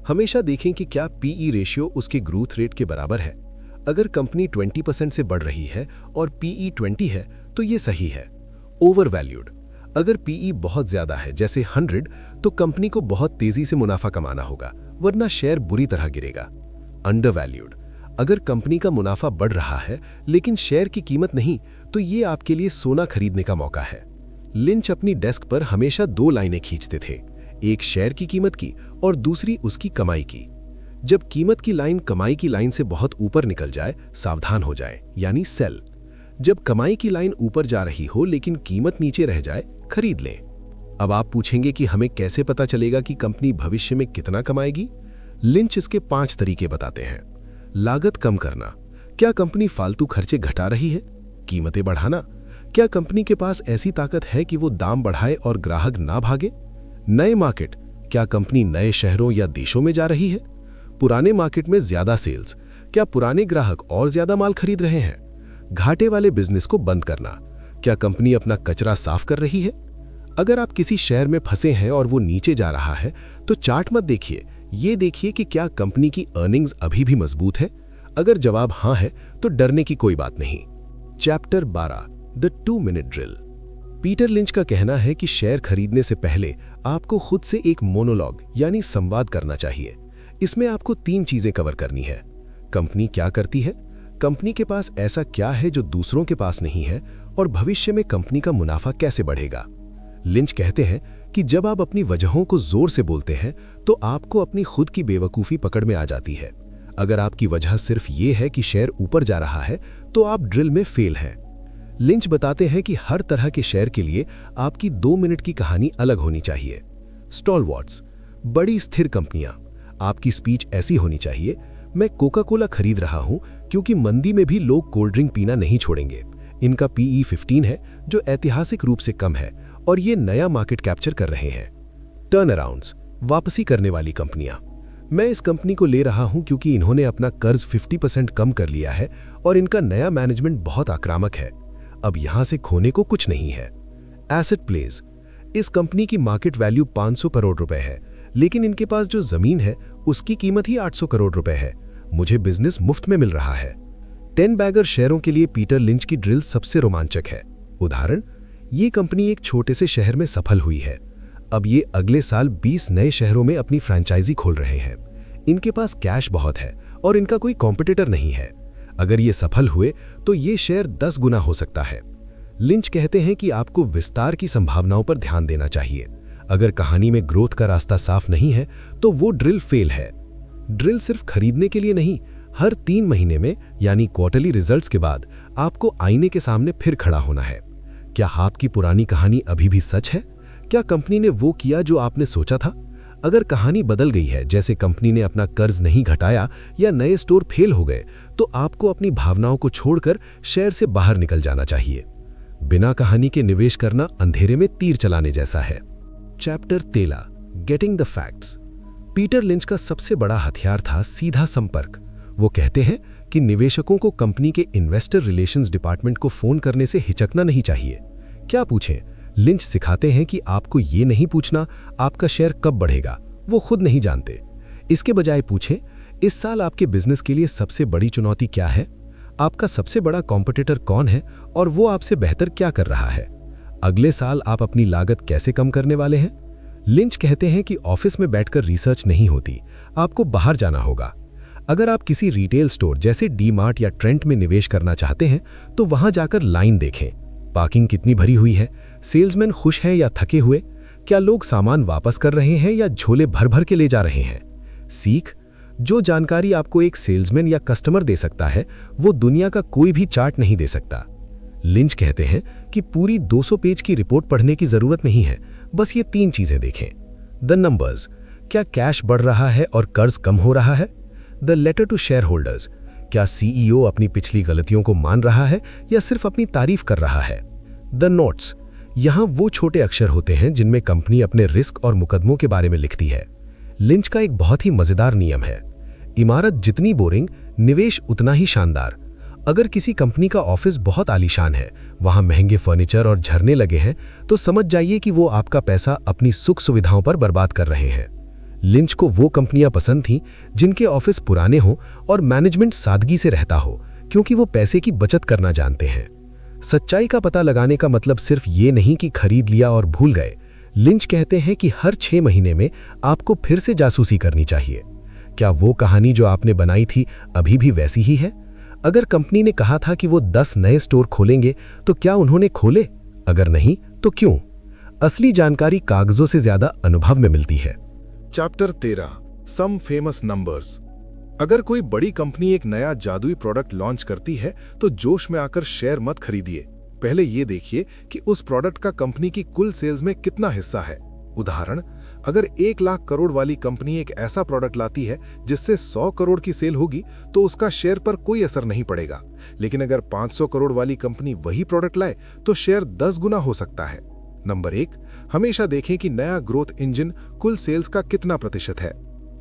हमेशा देखें कि क्या पीई रेशियो उसके ग्रोथ रेट के बराबर है। अगर कंपनी 20% से बढ़ रही है और पीई 20 है तो ये सही है। ओवर वैल्यूड, अगर पीई बहुत ज्यादा है जैसे 100 तो कंपनी को बहुत तेजी से मुनाफा कमाना होगा वरना शेयर बुरी तरह गिरेगा। अंडर वैल्यूड, अगर कंपनी का मुनाफा बढ़ रहा है लेकिन शेयर की कीमत नहीं तो ये आपके लिए सोना खरीदने का मौका है। लिंच अपनी डेस्क पर हमेशा 2 लाइनें खींचते थे, एक शेयर की कीमत की और दूसरी उसकी कमाई की। जब कीमत की लाइन कमाई की लाइन से बहुत ऊपर निकल जाए सावधान हो जाए, यानी सेल। जब कमाई की लाइन ऊपर जा रही हो लेकिन कीमत नीचे रह जाए खरीद लें। अब आप पूछेंगे कि हमें कैसे पता चलेगा कि कंपनी भविष्य में कितना कमाएगी। लिंच इसके 5 तरीके बताते हैं। लागत कम करना, क्या कंपनी फालतू खर्चे घटा रही है। कीमतें बढ़ाना, क्या कंपनी के पास ऐसी ताकत है कि वो दाम बढ़ाए और ग्राहक ना भागे। नए मार्केट, क्या कंपनी नए शहरों या देशों में जा रही है। पुराने मार्केट में ज्यादा सेल्स, क्या पुराने ग्राहक और ज्यादा माल खरीद रहे हैं। घाटे वाले बिजनेस को बंद करना, क्या कंपनी अपना कचरा साफ कर रही है। अगर आप किसी शेयर में फंसे हैं और वो नीचे जा रहा है तो चार्ट मत देखिए, ये देखिए कि क्या कंपनी की अर्निंग्स अभी भी मजबूत है। अगर जवाब हाँ है तो डरने की कोई बात नहीं। Chapter 12, the 2 minute drill. Peter lynch का कहना है कि शेयर खरीदने से पहले आपको खुद से एक मोनोलॉग यानी संवाद करना चाहिए। इसमें आपको 3 चीजें कवर करनी है। कंपनी क्या करती है, कंपनी के पास ऐसा क्या है जो दूसरों के पास नहीं है, और भविष्य में कंपनी का मुनाफा कैसे बढ़ेगा। लिंच कहते हैं कि जब आप अपनी वजहों को जोर से बोलते हैं तो आपको अपनी खुद की बेवकूफ़ी पकड़ में आ जाती है। अगर आपकी वजह सिर्फ ये है कि शेयर ऊपर जा रहा है तो आप ड्रिल में फेल हैं। लिंच बताते हैं कि हर तरह के शेयर के लिए आपकी 2 मिनट की कहानी अलग होनी चाहिए। स्टॉलवॉर्ट्स, बड़ी स्थिर कंपनियां, आपकी स्पीच ऐसी होनी चाहिए, मैं कोका कोला खरीद रहा हूं क्योंकि मंदी में भी लोग कोल्ड ड्रिंक पीना नहीं छोड़ेंगे। इनका पीई 15 है जो ऐतिहासिक रूप से कम है और ये नया मार्केट कैप्चर कर रहे हैं। टर्न अराउंड्स, वापसी करने वाली कंपनियां, मैं इस कंपनी को ले रहा हूं क्योंकि इन्होंने अपना कर्ज 50% कम कर लिया है और इनका नया मैनेजमेंट बहुत आक्रामक है। अब यहां से खोने को कुछ नहीं है। एसेट प्लेज, इस कंपनी की मार्केट वैल्यू 500 करोड़ रुपए है लेकिन इनके पास जो जमीन है उसकी कीमत ही 800 करोड़ रुपए है। मुझे बिजनेस मुफ्त में मिल रहा है। 10 बैगर शेयरों के लिए पीटर लिंच की ड्रिल सबसे रोमांचक है। उदाहरण, ये कंपनी एक छोटे से शहर में सफल हुई है। अब ये अगले साल 20 नए शहरों में अपनी फ्रेंचाइजी खोल रहे हैं। इनके पास कैश बहुत है और इनका कोई कॉम्पिटिटर नहीं है। अगर ये सफल हुए तो ये शेयर 10 गुना हो सकता है। लिंच कहते हैं कि आपको विस्तार की संभावनाओं पर ध्यान देना चाहिए। अगर कहानी में ग्रोथ का रास्ता साफ नहीं है तो वो ड्रिल फेल है। ड्रिल सिर्फ खरीदने के लिए नहीं, हर 3 महीने में यानी क्वार्टरली रिजल्ट्स के बाद आपको आईने के सामने फिर खड़ा होना है। क्या आपकी पुरानी कहानी अभी भी सच है? क्या कंपनी ने वो किया जो आपने सोचा था? अगर कहानी बदल गई है, जैसे कंपनी ने अपना कर्ज नहीं घटाया या नए स्टोर फेल हो गए, तो आपको अपनी भावनाओं को छोड़कर शेयर से बाहर निकल जाना चाहिए। बिना कहानी के निवेश करना अंधेरे में तीर चलाने जैसा है। Chapter 13, getting the facts. Peter lynch का सबसे बड़ा हथियार था सीधा संपर्क। वो कहते हैं कि निवेशकों को कंपनी के इन्वेस्टर रिलेशंस डिपार्टमेंट को फोन करने से हिचकना नहीं चाहिए। क्या पूछें? लिंच सिखाते हैं कि आपको ये नहीं पूछना आपका शेयर कब बढ़ेगा, वो खुद नहीं जानते। इसके बजाय पूछें, इस साल आपके बिजनेस के लिए सबसे बड़ी चुनौती क्या है? आपका सबसे बड़ा कॉम्पिटिटर कौन है और वो आपसे बेहतर क्या कर रहा है? अगले साल आप अपनी लागत कैसे कम करने वाले हैं? लिंच कहते हैं कि ऑफिस में बैठकर रिसर्च नहीं होती, आपको बाहर जाना होगा। अगर आप किसी रिटेल स्टोर जैसे डी-मार्ट या ट्रेंट में निवेश करना चाहते हैं तो वहां जाकर लाइन देखें। पार्किंग कितनी भरी हुई है? सेल्समैन खुश हैं या थके हुए? क्या लोग सामान वापस कर रहे हैं या झोले भर भर के ले जा रहे हैं? सीख, जो जानकारी आपको एक सेल्समैन या कस्टमर दे सकता है वो दुनिया का कोई भी चार्ट नहीं दे सकता। लिंच कहते हैं कि पूरी 200 पेज की रिपोर्ट पढ़ने की जरूरत नहीं है, बस ये 3 चीजें देखें। द नंबर्स, क्या कैश बढ़ रहा है और कर्ज कम हो रहा है? The letter to shareholders, क्या सीईओ अपनी पिछली गलतियों को मान रहा है या सिर्फ अपनी तारीफ कर रहा है? द नोट्स, यहां वो छोटे अक्षर होते हैं जिनमें कंपनी अपने रिस्क और मुकदमों के बारे में लिखती है। लिंच का एक बहुत ही मजेदार नियम है, इमारत जितनी बोरिंग, निवेश उतना ही शानदार। अगर किसी कंपनी का ऑफिस बहुत आलीशान है, वहां महंगे फर्नीचर और झरने लगे हैं, तो समझ जाइए कि वो आपका पैसा अपनी सुख सुविधाओं पर बर्बाद कर रहे हैं। लिंच को वो कंपनियां पसंद थीं जिनके ऑफिस पुराने हों और मैनेजमेंट सादगी से रहता हो, क्योंकि वो पैसे की बचत करना जानते हैं। सच्चाई का पता लगाने का मतलब सिर्फ ये नहीं कि खरीद लिया और भूल गए। लिंच कहते हैं कि हर 6 महीने में आपको फिर से जासूसी करनी चाहिए। क्या वो कहानी जो आपने बनाई थी अभी भी वैसी ही है? अगर कंपनी ने कहा था कि वो 10 नए स्टोर खोलेंगे, तो क्या उन्होंने खोले? अगर नहीं, तो क्यों? असली जानकारी कागजों से ज्यादा अनुभव में मिलती है। Chapter 13, some famous numbers. अगर कोई बड़ी कंपनी एक नया जादुई प्रोडक्ट लॉन्च करती है तो जोश में आकर शेयर मत खरीदिए। पहले ये देखिए कि उस प्रोडक्ट का कंपनी की कुल सेल्स में कितना हिस्सा है। उदाहरण, अगर 1 लाख करोड़ वाली कंपनी एक ऐसा प्रोडक्ट लाती है जिससे 100 करोड़ की सेल होगी तो उसका शेयर पर कोई असर नहीं पड़ेगा। लेकिन अगर 500 करोड़ वाली कंपनी वही प्रोडक्ट लाए तो शेयर 10 गुना हो सकता है। नंबर 1, हमेशा देखें कि नया ग्रोथ इंजन कुल सेल्स का कितना प्रतिशत है।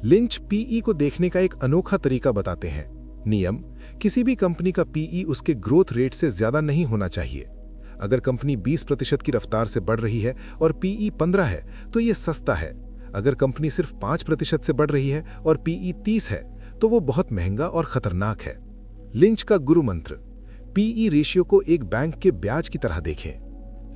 लिंच पीई को देखने का एक अनोखा तरीका बताते हैं। नियम, किसी भी कंपनी का पीई उसके ग्रोथ रेट से ज्यादा नहीं होना चाहिए। अगर कंपनी 20% की रफ्तार से बढ़ रही है और पीई 15 है तो यह सस्ता है। अगर कंपनी सिर्फ 5% से बढ़ रही है और पीई 30 है तो वो बहुत महंगा और खतरनाक है। लिंच का गुरु मंत्र, पीई रेशियो को एक बैंक के ब्याज की तरह देखें।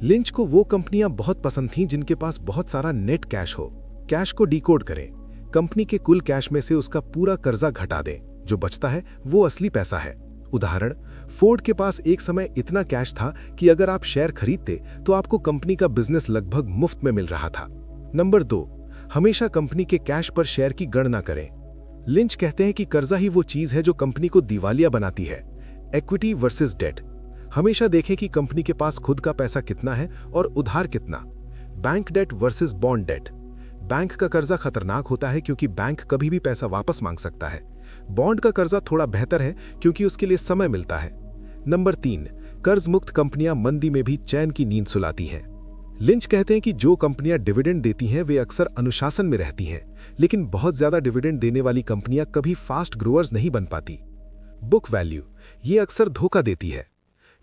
लिंच को वो कंपनियां बहुत पसंद थीं जिनके पास बहुत सारा नेट कैश हो। कैश को डिकोड करें, कंपनी के कुल कैश में से उसका पूरा कर्जा घटा दें। जो बचता है वो असली पैसा है। उदाहरण, फोर्ड के पास एक समय इतना कैश था कि अगर आप शेयर खरीदते तो आपको कंपनी का बिजनेस लगभग मुफ्त में मिल रहा था। नंबर 2, हमेशा कंपनी के कैश पर शेयर की गणना करें। लिंच कहते हैं कि कर्जा ही वो चीज है जो कंपनी को दिवालिया बनाती है। इक्विटी वर्सेस डेट, हमेशा देखें कि कंपनी के पास खुद का पैसा कितना है और उधार कितना। Bank debt versus bond debt, bank का कर्जा खतरनाक होता है क्योंकि बैंक कभी भी पैसा वापस मांग सकता है। बॉन्ड का कर्जा थोड़ा बेहतर है क्योंकि उसके लिए समय मिलता है। नंबर 3, कर्ज मुक्त कंपनियां मंदी में भी चैन की नींद सुलाती हैं। लिंच कहते हैं कि जो कंपनियां डिविडेंड देती हैं वे अक्सर अनुशासन में रहती हैं, लेकिन बहुत ज्यादा डिविडेंड देने वाली कंपनियां कभी फास्ट ग्रोअर्स नहीं बन पाती। बुक वैल्यू, ये अक्सर धोखा देती है।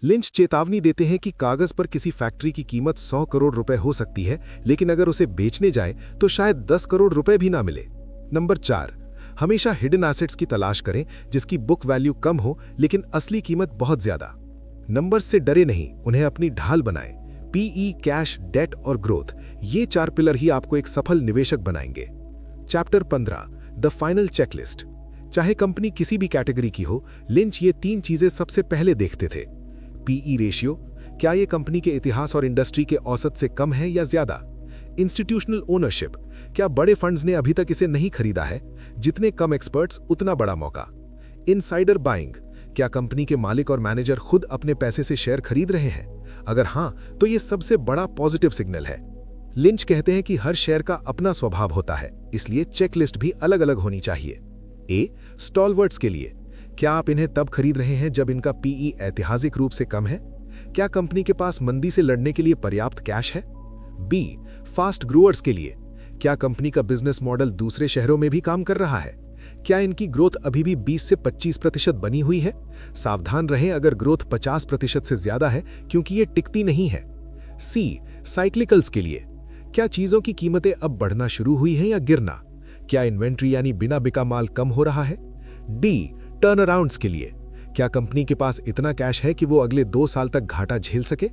लिंच चेतावनी देते हैं कि कागज पर किसी फैक्ट्री की कीमत 100 करोड़ रुपए हो सकती है, लेकिन अगर उसे बेचने जाए तो शायद 10 करोड़ रुपए भी ना मिले। नंबर 4, हमेशा हिडन एसेट्स की तलाश करें जिसकी बुक वैल्यू कम हो लेकिन असली कीमत बहुत ज्यादा। नंबर्स से डरे नहीं, उन्हें अपनी ढाल बनाएं। पीई, कैश, डेट और ग्रोथ, ये 4 पिलर ही आपको एक सफल निवेशक बनाएंगे। Chapter 15, the final checklist. चाहे कंपनी किसी भी कैटेगरी की हो, लिंच ये 3 चीजें सबसे पहले देखते थे। पीई रेशियो, क्या ये कंपनी के इतिहास और इंडस्ट्री के औसत से कम है या ज्यादा? इंस्टीट्यूशनल ओनरशिप, क्या बड़े फंड्स ने अभी तक इसे नहीं खरीदा है? जितने कम एक्सपर्ट्स उतना बड़ा मौका। इनसाइडर बाइंग, क्या कंपनी के मालिक और मैनेजर खुद अपने पैसे से शेयर खरीद रहे हैं? अगर हां, तो ये सबसे बड़ा पॉजिटिव सिग्नल है। लिंच कहते हैं कि हर शेयर का अपना स्वभाव होता है, इसलिए चेकलिस्ट भी अलग अलग होनी चाहिए। ए, स्टॉलवर्ट्स के लिए, क्या आप इन्हें तब खरीद रहे हैं जब इनका पीई ऐतिहासिक रूप से कम है? क्या कंपनी के पास मंदी से लड़ने के लिए पर्याप्त कैश है? बी, फास्ट ग्रोअर्स के लिए, क्या कंपनी का बिजनेस मॉडल दूसरे शहरों में भी काम कर रहा है? क्या इनकी ग्रोथ अभी भी 20 से 25% बनी हुई है? सावधान रहें अगर ग्रोथ 50% से ज्यादा है, क्योंकि ये टिकती नहीं है। सी, साइक्लिकल्स के लिए, क्या चीजों की कीमतें अब बढ़ना शुरू हुई हैं या गिरना? क्या इन्वेंट्री यानी बिना बिका माल कम हो रहा है? डी, टर्न अराउंड्स के लिए, क्या कंपनी के पास इतना कैश है कि वो अगले 2 साल तक घाटा झेल सके?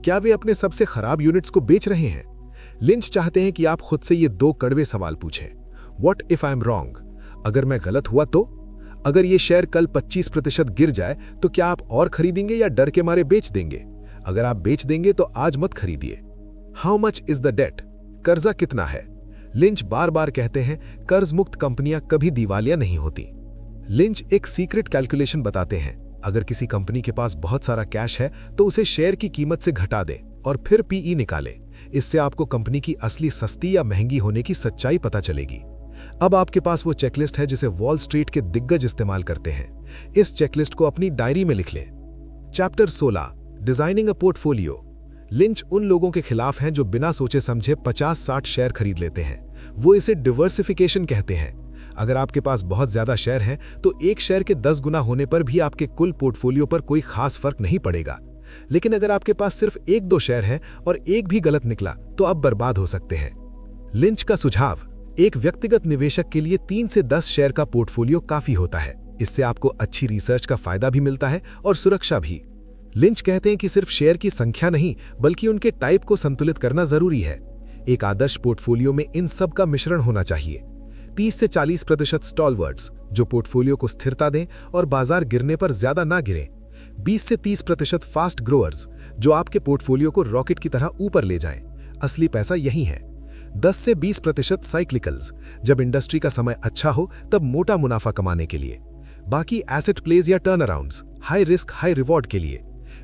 क्या वे अपने सबसे खराब यूनिट्स को बेच रहे हैं? लिंच चाहते हैं कि आप खुद से ये 2 कड़वे सवाल पूछें। What if I am wrong? अगर मैं गलत हुआ तो? अगर ये शेयर कल 25% गिर जाए तो क्या आप और खरीदेंगे या डर के मारे बेच देंगे? अगर आप बेच देंगे तो आज मत खरीदिए। How much is the debt? कर्जा कितना है? लिंच बार बार कहते हैं कर्ज मुक्त कंपनियां कभी दिवालिया नहीं होती। लिंच एक सीक्रेट कैलकुलेशन बताते हैं। अगर किसी कंपनी के पास बहुत सारा कैश है तो उसे शेयर की कीमत से घटा दें और फिर पीई निकालें। इससे आपको कंपनी की असली सस्ती या महंगी होने की सच्चाई पता चलेगी। अब आपके पास वो चेकलिस्ट है जिसे वॉल स्ट्रीट के दिग्गज इस्तेमाल करते हैं। इस चेकलिस्ट को अपनी डायरी में लिख लें। Chapter 16, designing a portfolio. Lynch उन लोगों के खिलाफ हैं जो बिना सोचे समझे 50-60 शेयर खरीद लेते हैं। वो इसे डिवर्सिफिकेशन कहते हैं। अगर आपके पास बहुत ज्यादा शेयर हैं तो एक शेयर के 10 गुना होने पर भी आपके कुल पोर्टफोलियो पर कोई खास फर्क नहीं पड़ेगा। लेकिन अगर आपके पास सिर्फ 1-2 शेयर हैं और एक भी गलत निकला तो आप बर्बाद हो सकते हैं। लिंच का सुझाव, एक व्यक्तिगत निवेशक के लिए 3 से 10 शेयर का पोर्टफोलियो काफी होता है। इससे आपको अच्छी रिसर्च का फायदा भी मिलता है और सुरक्षा भी। लिंच कहते हैं कि सिर्फ शेयर की संख्या नहीं बल्कि उनके टाइप को संतुलित करना जरूरी है। एक आदर्श पोर्टफोलियो में इन सब का मिश्रण होना चाहिए। 30 से 40% स्टॉलवर्ट्स जो पोर्टफोलियो को स्थिरता दें और बाजार गिरने पर ज्यादा ना गिरें। 20 से 30% फास्ट ग्रोअर्स जो आपके पोर्टफोलियो को रॉकेट की तरह ऊपर ले जाएं। असली पैसा यही है। 10 से 20% साइक्लिकल्स जब इंडस्ट्री का समय अच्छा हो तब मोटा मुनाफा कमाने के लिए। बाकी एसेट प्लेज या turn arounds high risk high reward के लिए।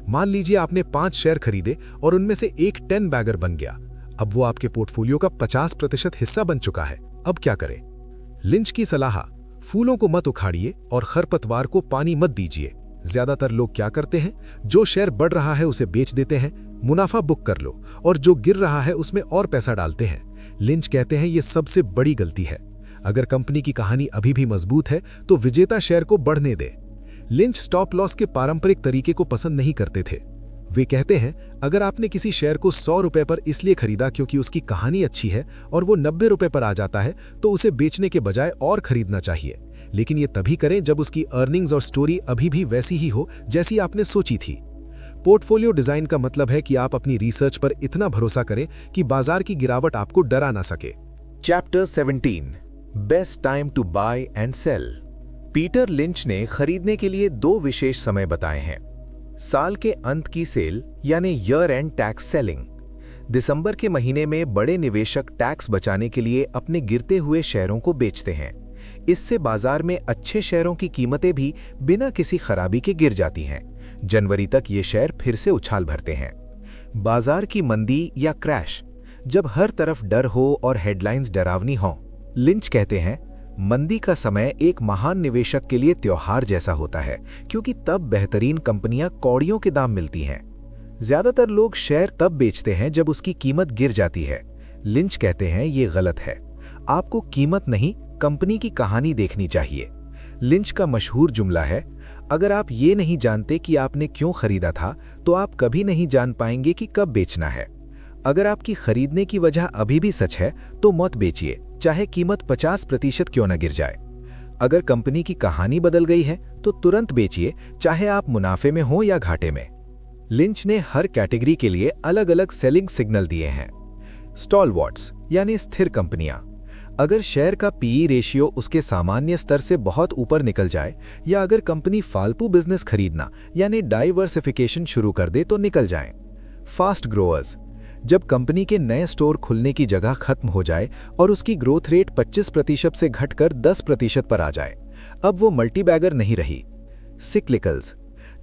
मान लीजिए आपने 5 शेयर खरीदे और उनमें से एक 10 बैगर बन गया। अब वो आपके पोर्टफोलियो का 50% हिस्सा बन चुका है। अब क्या करें? लिंच की सलाह, फूलों को मत उखाड़िए और खरपतवार को पानी मत दीजिए। ज्यादातर लोग क्या करते हैं, जो शेयर बढ़ रहा है उसे बेच देते हैं, मुनाफा बुक कर लो, और जो गिर रहा है उसमें और पैसा डालते हैं। लिंच कहते हैं ये सबसे बड़ी गलती है। अगर कंपनी की कहानी अभी भी मजबूत है तो विजेता शेयर को बढ़ने दे। लिंच स्टॉप लॉस के पारंपरिक तरीके को पसंद नहीं करते थे। वे कहते हैं अगर आपने किसी शेयर को 100 रुपए पर इसलिए खरीदा क्योंकि उसकी कहानी अच्छी है और वो 90 रुपए पर आ जाता है तो उसे बेचने के बजाय और खरीदना चाहिए। लेकिन ये तभी करें जब उसकी अर्निंग्स और स्टोरी अभी भी वैसी ही हो जैसी आपने सोची थी। पोर्टफोलियो डिजाइन का मतलब है कि आप अपनी रिसर्च पर इतना भरोसा करें कि बाजार की गिरावट आपको डरा ना सके। Chapter 17, best time to buy and sell. Peter Lynch ने खरीदने के लिए 2 विशेष समय बताए हैं। साल के अंत की सेल यानी ईयर एंड टैक्स सेलिंग। दिसंबर के महीने में बड़े निवेशक टैक्स बचाने के लिए अपने गिरते हुए शेयरों को बेचते हैं। इससे बाजार में अच्छे शेयरों की कीमतें भी बिना किसी खराबी के गिर जाती हैं। जनवरी तक ये शेयर फिर से उछाल भरते हैं। बाजार की मंदी या क्रैश, जब हर तरफ डर हो और हेडलाइंस डरावनी हों। लिंच कहते हैं मंदी का समय एक महान निवेशक के लिए त्योहार जैसा होता है, क्योंकि तब बेहतरीन कंपनियां कौड़ियों के दाम मिलती हैं। ज्यादातर लोग शेयर तब बेचते हैं जब उसकी कीमत गिर जाती है। लिंच कहते हैं ये गलत है। आपको कीमत नहीं, कंपनी की कहानी देखनी चाहिए। लिंच का मशहूर जुमला है, अगर आप ये नहीं जानते कि आपने क्यों खरीदा था तो आप कभी नहीं जान पाएंगे कि कब बेचना है। अगर आपकी खरीदने की वजह अभी भी सच है तो मत बेचिए, चाहे कीमत 50% क्यों न गिर जाए। अगर कंपनी की कहानी बदल गई है तो तुरंत बेचिए, चाहे आप मुनाफे में हो या घाटे में। लिंच ने हर कैटेगरी के लिए अलग अलग सेलिंग सिग्नल दिए हैं। स्टॉलवर्ट्स यानी स्थिर कंपनियां। अगर शेयर का पीई रेशियो उसके सामान्य स्तर से बहुत ऊपर निकल जाए या अगर कंपनी फालतू बिजनेस खरीदना यानी डाइवर्सिफिकेशन शुरू कर दे तो निकल जाएं। Fast growers. जब कंपनी के नए स्टोर खुलने की जगह खत्म हो जाए और उसकी ग्रोथ रेट 25% से घटकर 10% पर आ जाए, अब वो मल्टीबैगर नहीं रही। सिक्लिकल्स।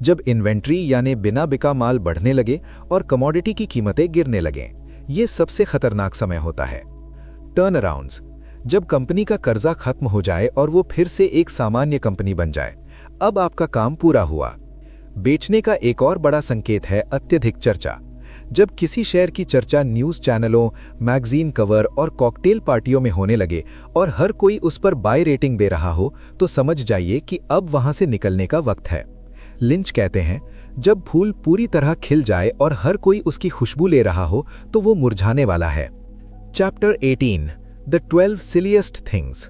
जब इन्वेंट्री यानी बिना बिका माल बढ़ने लगे और कमोडिटी की कीमतें गिरने लगें, ये सबसे खतरनाक समय होता है। Turn arounds. जब कंपनी का कर्जा खत्म हो जाए और वो फिर से एक सामान्य कंपनी बन जाए, अब आपका काम पूरा हुआ। बेचने का एक और बड़ा संकेत है अत्यधिक चर्चा। जब किसी शेयर की चर्चा न्यूज़ चैनलों, मैगजीन कवर और कॉकटेल पार्टियों में होने लगे और हर कोई उस पर बाय रेटिंग दे रहा हो, तो समझ जाइए कि अब वहां से निकलने का वक्त है। लिंच कहते हैं, जब फूल पूरी तरह खिल जाए और हर कोई उसकी खुशबू ले रहा हो तो वो मुरझाने वाला है। Chapter 18 the 12 silliest things.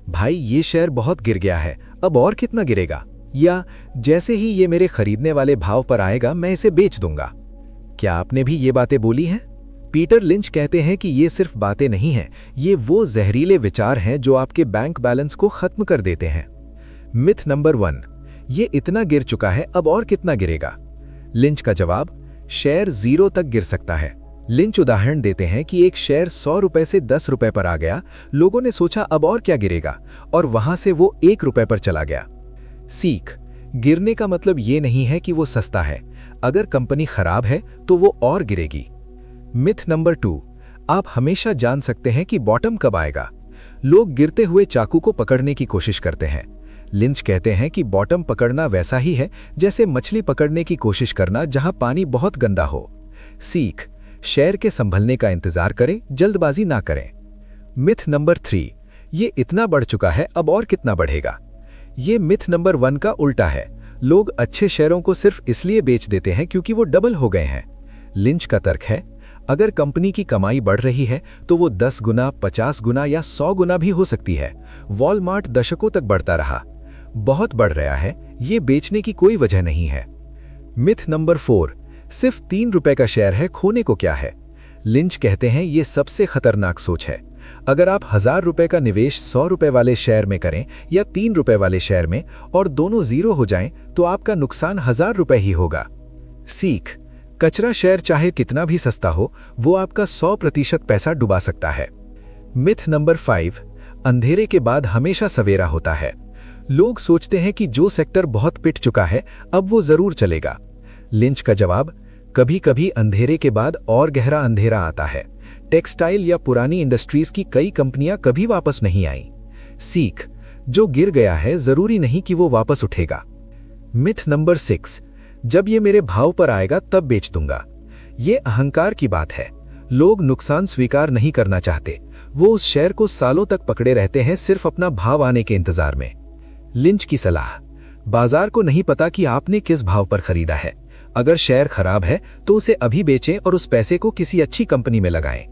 भाई ये शेयर बहुत गिर गया है, अब और कितना गिरेगा, या जैसे ही ये मेरे खरीदने वाले भाव पर आएगा मैं इसे बेच दूंगा। क्या आपने भी ये बातें बोली हैं? पीटर लिंच कहते हैं कि ये सिर्फ बातें नहीं हैं, ये वो जहरीले विचार हैं जो आपके बैंक बैलेंस को खत्म कर देते हैं। मिथ नंबर 1, ये इतना गिर चुका है, अब और कितना गिरेगा? लिंच का जवाब, शेयर 0 तक गिर सकता है। लिंच उदाहरण देते हैं कि एक शेयर 100 रुपए से 10 रुपए पर आ गया, लोगों ने सोचा अब और क्या गिरेगा, और वहां से वो 1 रुपए पर चला गया। सीख, गिरने का मतलब ये नहीं है कि वो सस्ता है, अगर कंपनी खराब है तो वो और गिरेगी। मिथ नंबर 2, आप हमेशा जान सकते हैं कि बॉटम कब आएगा। लोग गिरते हुए चाकू को पकड़ने की कोशिश करते हैं। लिंच कहते हैं कि बॉटम पकड़ना वैसा ही है जैसे मछली पकड़ने की कोशिश करना जहां पानी बहुत गंदा हो। सीख, शेयर के संभलने का इंतजार करें, जल्दबाजी ना करें। मिथ नंबर 3, ये इतना बढ़ चुका है, अब और कितना बढ़ेगा। ये मिथ नंबर 1 का उल्टा है। लोग अच्छे शेयरों को सिर्फ इसलिए बेच देते हैं क्योंकि वो डबल हो गए हैं। लिंच का तर्क है, अगर कंपनी की कमाई बढ़ रही है तो वो 10 गुना, 50 गुना या 100 गुना भी हो सकती है। वॉलमार्ट दशकों तक बढ़ता रहा, बहुत बढ़ रहा है, ये बेचने की कोई वजह नहीं है। मिथ नंबर 4, सिर्फ 3 रुपए का शेयर है, खोने को क्या है। लिंच कहते हैं ये सबसे खतरनाक सोच है। अगर आप 1000 रुपए का निवेश 100 रुपए वाले शेयर में करें या 3 रुपए वाले शेयर में और दोनों 0 हो जाएं, तो आपका नुकसान 1000 रुपए ही होगा। सीख, कचरा शेयर चाहे कितना भी सस्ता हो, वो आपका 100% पैसा डुबा सकता है। मिथ नंबर 5, अंधेरे के बाद हमेशा सवेरा होता है। लोग सोचते हैं कि जो सेक्टर बहुत पिट चुका है अब वो जरूर चलेगा। लिंच का जवाब, कभी कभी अंधेरे के बाद और गहरा अंधेरा आता है। टेक्सटाइल या पुरानी इंडस्ट्रीज की कई कंपनियां कभी वापस नहीं आई। सीख, जो गिर गया है जरूरी नहीं कि वो वापस उठेगा। मिथ नंबर 6, जब ये मेरे भाव पर आएगा तब बेच दूंगा। ये अहंकार की बात है। लोग नुकसान स्वीकार नहीं करना चाहते, वो उस शेयर को सालों तक पकड़े रहते हैं सिर्फ अपना भाव आने के इंतजार में। लिंच की सलाह, बाजार को नहीं पता कि आपने किस भाव पर खरीदा है। अगर शेयर खराब है तो उसे अभी बेचें और उस पैसे को किसी अच्छी कंपनी में लगाएं।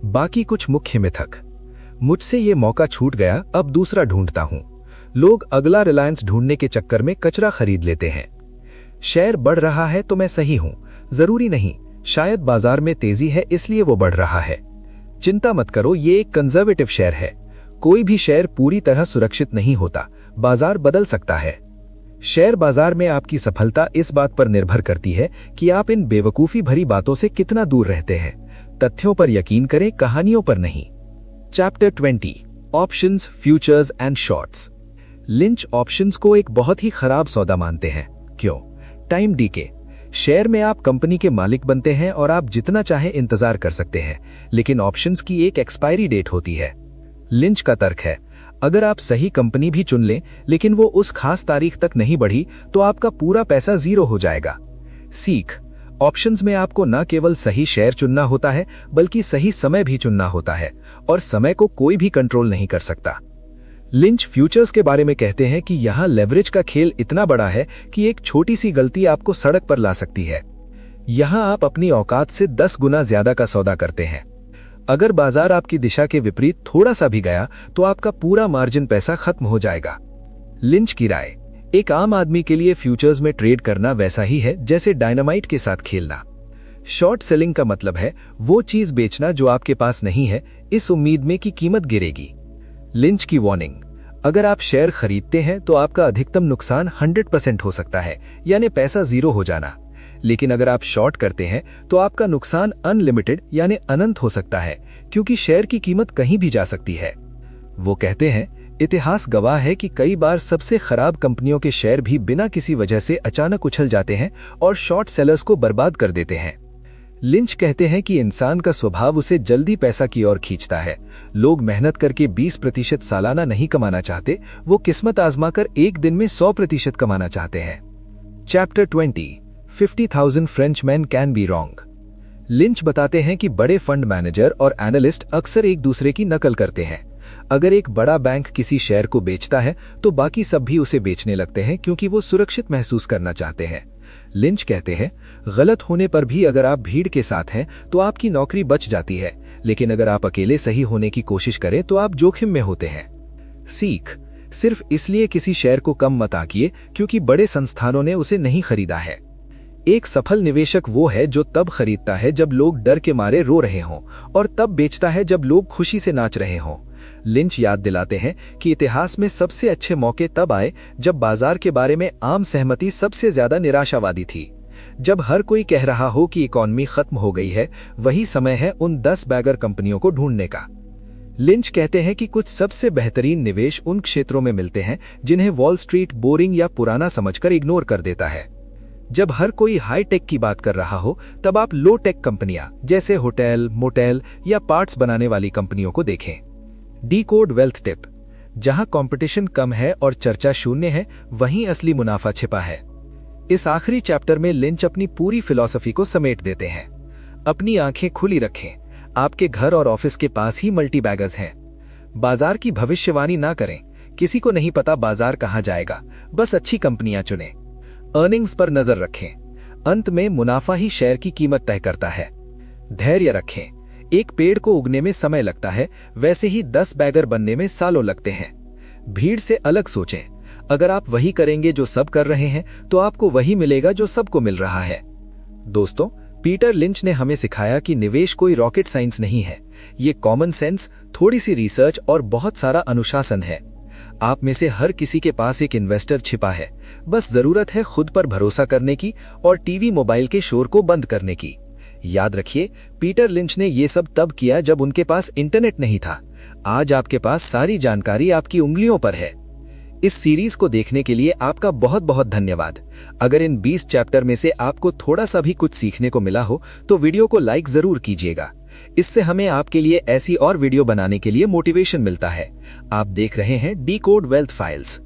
बाकी कुछ मुख्य मिथक। मुझसे ये मौका छूट गया, अब दूसरा ढूंढता हूं। लोग अगला रिलायंस ढूंढने के चक्कर में कचरा खरीद लेते हैं। शेयर बढ़ रहा है तो मैं सही हूं, जरूरी नहीं, शायद बाजार में तेजी है इसलिए वो बढ़ रहा है। चिंता मत करो, ये एक कंजर्वेटिव शेयर है। कोई भी शेयर पूरी तरह सुरक्षित नहीं होता, बाजार बदल सकता है। शेयर बाजार में आपकी सफलता इस बात पर निर्भर करती है कि आप इन बेवकूफी भरी बातों से कितना दूर रहते हैं। तथ्यों पर यकीन करें, कहानियों पर नहीं। Chapter 20 options, futures and shorts. Lynch options को एक बहुत ही खराब सौदा मानते हैं। क्यों? Time DK. शेयर में आप कंपनी के मालिक बनते हैं और आप जितना चाहे इंतजार कर सकते हैं, लेकिन ऑप्शंस की एक एक्सपायरी डेट होती है। लिंच का तर्क है, अगर आप सही कंपनी भी चुन लें लेकिन वो उस खास तारीख तक नहीं बढ़ी तो आपका पूरा पैसा 0 हो जाएगा। सीख, ऑप्शंस में आपको न केवल सही शेयर चुनना होता है बल्कि सही समय भी चुनना होता है, और समय को कोई भी कंट्रोल नहीं कर सकता। लिंच फ्यूचर्स के बारे में कहते हैं कि यहां लेवरेज का खेल इतना बड़ा है कि एक छोटी सी गलती आपको सड़क पर ला सकती है। यहां आप अपनी औकात से 10 गुना ज्यादा का सौदा करते हैं। अगर बाजार आपकी दिशा के विपरीत थोड़ा सा भी गया तो आपका पूरा मार्जिन पैसा खत्म हो जाएगा। लिंच की राय, एक आम आदमी के लिए फ्यूचर्स में ट्रेड करना वैसा ही है जैसे डायनामाइट के साथ खेलना। शॉर्ट सेलिंग का मतलब है वो चीज बेचना जो आपके पास नहीं है, इस उम्मीद में कि कीमत गिरेगी। लिंच की वार्निंग, अगर आप शेयर खरीदते हैं तो आपका अधिकतम नुकसान 100% हो सकता है, यानी पैसा जीरो हो जाना। लेकिन अगर आप शॉर्ट करते हैं तो आपका नुकसान अनलिमिटेड यानी अनंत हो सकता है, क्योंकि शेयर की कीमत कहीं भी जा सकती है। वो कहते हैं, इतिहास गवाह है कि कई बार सबसे खराब कंपनियों के शेयर भी बिना किसी वजह से अचानक उछल जाते हैं और शॉर्ट सेलर्स को बर्बाद कर देते हैं। लिंच कहते हैं कि इंसान का स्वभाव उसे जल्दी पैसा की ओर खींचता है। लोग मेहनत करके 20% सालाना नहीं कमाना चाहते, वो किस्मत आजमाकर एक दिन में 100% कमाना चाहते हैं। Chapter 20, 50,000 French man can be wrong. Lynch बताते हैं कि बड़े फंड मैनेजर और एनालिस्ट अक्सर एक दूसरे की नकल करते हैं। अगर एक बड़ा बैंक किसी शेयर को बेचता है तो बाकी सब भी उसे बेचने लगते हैं, क्योंकि वो सुरक्षित महसूस करना चाहते हैं। लिंच कहते हैं, गलत होने पर भी अगर आप भीड़ के साथ हैं तो आपकी नौकरी बच जाती है, लेकिन अगर आप अकेले सही होने की कोशिश करें तो आप जोखिम में होते हैं। सीख, सिर्फ इसलिए किसी शेयर को कम मत आंकिए क्योंकि बड़े संस्थानों ने उसे नहीं खरीदा है। एक सफल निवेशक वो है जो तब खरीदता है जब लोग डर के मारे रो रहे हों, और तब बेचता है जब लोग खुशी से नाच रहे हों। लिंच याद दिलाते हैं कि इतिहास में सबसे अच्छे मौके तब आए जब बाजार के बारे में आम सहमति सबसे ज्यादा निराशावादी थी। जब हर कोई कह रहा हो कि इकॉनमी खत्म हो गई है, वही समय है उन 10 बैगर कंपनियों को ढूंढने का। लिंच कहते हैं कि कुछ सबसे बेहतरीन निवेश उन क्षेत्रों में मिलते हैं जिन्हें वॉल स्ट्रीट बोरिंग या पुराना समझकर इग्नोर कर देता है। जब हर कोई हाई टेक की बात कर रहा हो, तब आप लो टेक कंपनियां जैसे होटल, मोटेल या पार्ट्स बनाने वाली कंपनियों को देखें। डीकोड वेल्थ टिप, जहां कंपटीशन कम है और चर्चा शून्य है, वहीं असली मुनाफा छिपा है। इस आखिरी चैप्टर में लिंच अपनी पूरी फिलॉसफी को समेट देते हैं। अपनी आंखें खुली रखें, आपके घर और ऑफिस के पास ही मल्टी बैगर्स हैं। बाजार की भविष्यवाणी ना करें, किसी को नहीं पता बाजार कहां जाएगा, बस अच्छी कंपनियां चुनें। अर्निंग्स पर नजर रखें, अंत में मुनाफा ही शेयर की कीमत तय करता है। धैर्य रखें, एक पेड़ को उगने में समय लगता है, वैसे ही 10 बैगर बनने में सालों लगते हैं। भीड़ से अलग सोचें, अगर आप वही करेंगे जो सब कर रहे हैं तो आपको वही मिलेगा जो सबको मिल रहा है। दोस्तों, पीटर लिंच ने हमें सिखाया कि निवेश कोई रॉकेट साइंस नहीं है, ये कॉमन सेंस, थोड़ी सी रिसर्च और बहुत सारा अनुशासन है। आप में से हर किसी के पास एक इन्वेस्टर छिपा है, बस जरूरत है खुद पर भरोसा करने की और टीवी मोबाइल के शोर को बंद करने की। याद रखिए, पीटर लिंच ने ये सब तब किया जब उनके पास इंटरनेट नहीं था। आज आपके पास सारी जानकारी आपकी उंगलियों पर है। इस सीरीज को देखने के लिए आपका बहुत बहुत धन्यवाद। अगर इन 20 चैप्टर में से आपको थोड़ा सा भी कुछ सीखने को मिला हो तो वीडियो को लाइक जरूर कीजिएगा। इससे हमें आपके लिए ऐसी और वीडियो बनाने के लिए मोटिवेशन मिलता है। आप देख रहे हैं डीकोड वेल्थ फाइल्स।